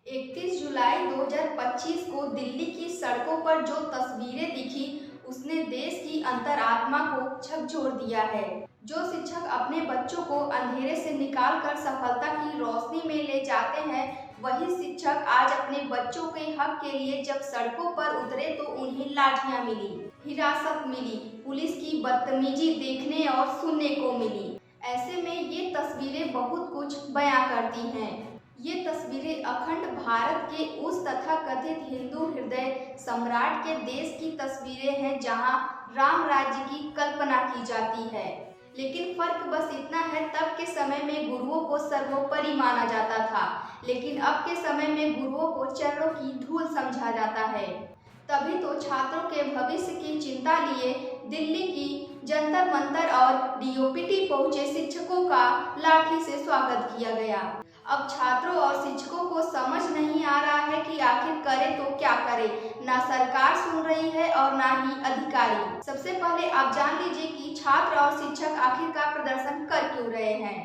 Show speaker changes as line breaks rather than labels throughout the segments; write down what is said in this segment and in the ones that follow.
31 जुलाई 2025 को दिल्ली की सड़कों पर जो तस्वीरें दिखी उसने देश की अंतरात्मा को झकझोर दिया है। जो शिक्षक अपने बच्चों को अंधेरे से निकालकर सफलता की रोशनी में ले जाते हैं, वही शिक्षक आज अपने बच्चों के हक के लिए जब सड़कों पर उतरे तो उन्हें लाठियां मिली, हिरासत मिली, पुलिस की बदतमीजी देखने और सुनने को मिली। ऐसे में ये तस्वीरें बहुत कुछ बयां करती हैं। ये तस्वीरें अखंड भारत के उस तथाकथित हिंदू हृदय सम्राट के देश की तस्वीरें हैं जहां राम राज्य की कल्पना की जाती है। लेकिन फर्क बस इतना है, तब के समय में गुरुओं को सर्वोपरि माना जाता था, लेकिन अब के समय में गुरुओं को चरणों की धूल समझा जाता है। तभी तो छात्रों के भविष्य की चिंता लिए दिल्ली की जंतर मंतर और डीओपीटी पहुंचे शिक्षकों का लाठी से स्वागत किया गया। अब छात्रों और शिक्षकों को समझ नहीं आ रहा है कि आखिर करे तो क्या करे। ना सरकार सुन रही है और ना ही अधिकारी। सबसे पहले आप जान लीजिए कि छात्र और शिक्षक आखिरकार प्रदर्शन कर क्यों रहे हैं।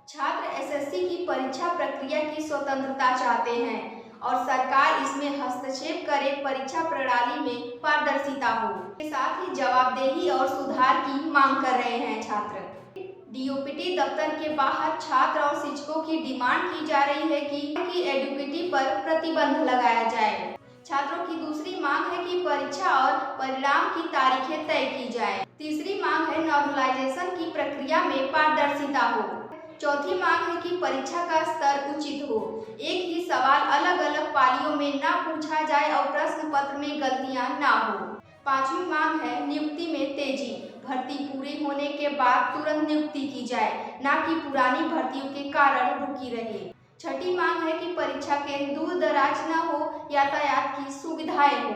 छात्र एसएससी की परीक्षा प्रक्रिया की स्वतंत्रता चाहते हैं और सरकार इसमें हस्तक्षेप करे, परीक्षा प्रणाली में पारदर्शिता हो। के साथ ही जवाबदेही और सुधार की मांग कर रहे हैं छात्र। डीओपीटी दफ्तर के बाहर छात्र और शिक्षकों की डिमांड की जा रही है कि एडुकेटी पर प्रतिबंध लगाया जाए। छात्रों की दूसरी मांग है कि परीक्षा और परिणाम की तारीखें तय की जाए। तीसरी मांग है नॉर्मलाइजेशन की प्रक्रिया में पारदर्शिता हो। चौथी मांग है कि परीक्षा का स्तर उचित हो, एक ही सवाल अलग अलग पालियों में न पूछा जाए और प्रश्न पत्र में गलतियां न हो। पांचवी मांग है नियुक्ति में तेजी, भर्ती पूरी होने के बाद तुरंत नियुक्ति की जाए, न कि पुरानी भर्तियों के कारण रुकी रहे। छठी मांग है कि परीक्षा केंद्र दूर दराज न हो, यातायात की सुविधाएं हो।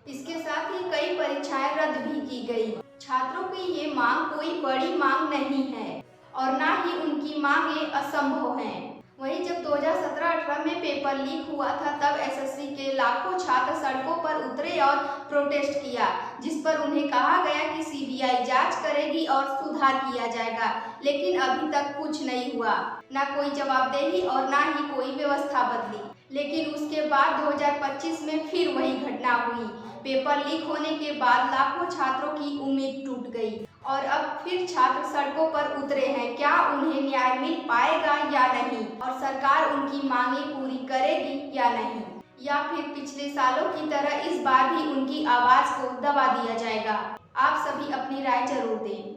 इसके साथ ही कई परीक्षाएं रद्द भी की गई। छात्रों की ये मांग कोई बड़ी मांग नहीं है और न ही उनकी मांगें असंभव हैं। वहीं जब 2017-18 में पेपर लीक हुआ था, तब एसएससी के लाखों छात्र सड़कों पर उतरे और प्रोटेस्ट किया, जिस पर उन्हें कहा गया कि सीबीआई जांच करेगी और सुधार किया जाएगा। लेकिन अभी तक कुछ नहीं हुआ, ना कोई जवाबदेही और ना ही कोई व्यवस्था बदली। लेकिन उसके बाद 2025 में फिर वही घटना हुई। पेपर लीक होने के बाद लाखों छात्रों की उम्मीद टूट गई और अब फिर छात्र सड़कों पर उतरे हैं। क्या उन्हें न्याय मिल पाएगा या नहीं, और सरकार उनकी मांगें पूरी करेगी या नहीं, या फिर पिछले सालों की तरह इस बार भी उनकी आवाज को दबा दिया जाएगा। आप सभी अपनी राय जरूर दें।